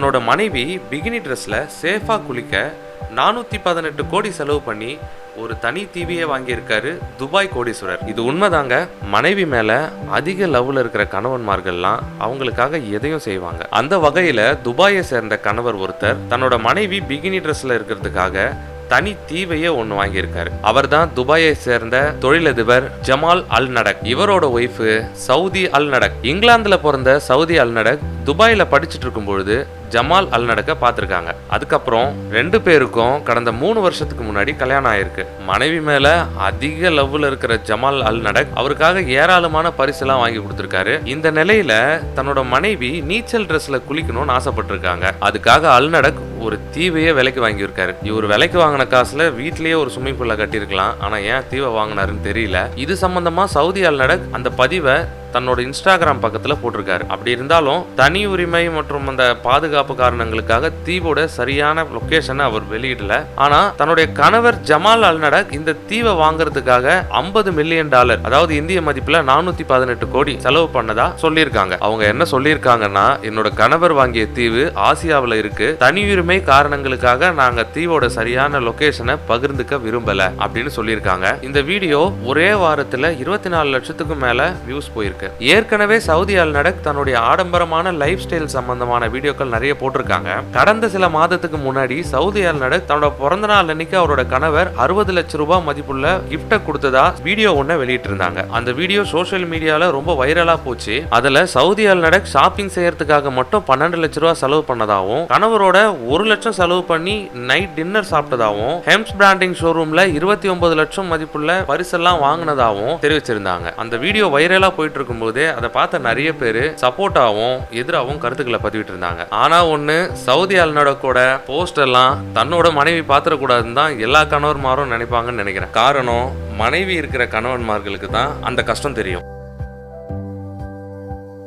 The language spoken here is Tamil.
தன்னோட மனைவி பிகினி ட்ரெஸ்ல சேஃபா குளிக்க 418 கோடி செலவு பண்ணி ஒரு தனி தீவியை வாங்கியிருக்காரு துபாய் கோடீஸ்வரர். இது உண்மைதாங்க. மனைவி மேல அதிக லவ்ல இருக்கிற கணவன்மார்கள்லாம் அவங்களுக்காக எதையும் செய்வாங்க. அந்த வகையில துபாயை சேர்ந்த கணவர் ஒருத்தர் தன்னோட மனைவி பிகினி ட்ரெஸ்ல இருக்கிறதுக்காக தனி தீவையே ஒன்று வாங்கியிருக்காரு. அவர் தான் துபாயை சேர்ந்த தொழிலதிபர் ஜமால் அல் நடக். இவரோட ஒய்ஃபு சவுதி அல் நடக். இங்கிலாந்துல பிறந்த சவுதி அல் நடக் துபாயில படிச்சுட்டு இருக்கும் பொழுது ஜமால் அல் நடக்க பார்த்துருக்காங்க. அதுக்கப்புறம் 2 பேருக்கும் கடந்த 3 வருஷத்துக்கு முன்னாடி கல்யாணம் ஆயிருக்கு. மனைவி மேல அதிக லவ்ல இருக்கிற ஜமால் அல் நடக் அவருக்காக ஏராளமான பரிசெல்லாம் வாங்கி கொடுத்துருக்காரு. இந்த நிலையில தன்னோட மனைவி நீச்சல் ட்ரெஸ்ல குளிக்கணும்னு ஆசைப்பட்டிருக்காங்க. அதுக்காக அல் நடக் ஒரு தீவையே விலைக்கு வாங்கியிருக்காரு. இவர் விலைக்கு வாங்கின காசுல வீட்லயே ஒரு ஸ்விம்மிங் பூல்ல கட்டியிருக்கலாம். ஆனா ஏன் தீவை வாங்கினாருன்னு தெரியல. இது சம்பந்தமா சவுதி அல் நடக் அந்த பதிவை தன்னோட இன்ஸ்டாகிராம் பக்கத்துல போட்டிருக்காரு. அப்படி இருந்தாலும் தனி உரிமை மற்றும் அந்த பாதுகாப்பு காரணங்களுக்காக தீவோட சரியான லொகேஷனை அவர் வெளியிடல. ஆனா தன்னுடைய கணவர் ஜமால் அல் நடக் இந்த தீவை வாங்குறதுக்காக $50 மில்லியன், அதாவது இந்திய மதிப்புல 418 கோடி செலவு பண்ணதா சொல்லியிருக்காங்க. அவங்க என்ன சொல்லியிருக்காங்கன்னா, என்னோட கணவர் வாங்கிய தீவு ஆசியாவில் இருக்கு, தனி உரிமை காரணங்களுக்காக நாங்க தீவோட சரியான லொகேஷனை பகிர்ந்துக்க விரும்பல அப்படின்னு சொல்லியிருக்காங்க. இந்த வீடியோ ஒரே வாரத்துல 24 லட்சத்துக்கும் மேல வியூஸ் போயிருக்கு. ஏற்கனவே சவுதி அல் நடக் தன்னுடைய ஆடம்பரமான லைஃப் ஸ்டைல் சம்பந்தமான வீடியோக்கள் நிறைய போட்டிருக்காங்க. கடந்த சில மாதத்துக்கு முன்னாடி சவுதி அல் நடக் தன்னோட பிறந்த நாள் அன்னைக்கு அவரோட கணவர் 60 லட்சம் ரூபாய் மதிப்புள்ள கிஃப்ட கொடுத்ததா வீடியோ ஒன்ன வெளியிட்டு இருந்தாங்க. அந்த வீடியோ சோசியல் மீடியால ரொம்ப வைரலா போச்சு. அதுல சவுதி அல் நடக் ஷாப்பிங் செய்யறதுக்காக மட்டும் 12 லட்சம் ரூபாய் செலவு பண்ணதாகவும், கணவரோட 1 லட்சம் செலவு பண்ணி நைட் டின்னர் சாப்பிட்டதாகவும், ஹெம்ஸ் பிராண்டிங் ஷோரூம்ல 29 லட்சம் மதிப்புள்ள பரிசெல்லாம் வாங்கினதாகவும் தெரிவிச்சிருந்தாங்க. அந்த வீடியோ வைரலா போயிட்டு இருக்கும் போதே அதை பார்த்த நிறைய பேர் சப்போர்ட்டாகவும் எதிராகவும் கருத்துக்களை பதிவிட்டு இருந்தாங்க. ஆனா ஒண்ணு, சவுதி அல் நடக்கோட போஸ்ட் எல்லாம் தன்னோட மனைவி பாத்திரக்கூடாதுன்னு தான் எல்லா கணவன்மாரும் நினைப்பாங்கன்னு நினைக்கிறேன். காரணம், மனைவி இருக்கிற கணவன்மார்களுக்கு தான் அந்த கஷ்டம் தெரியும்.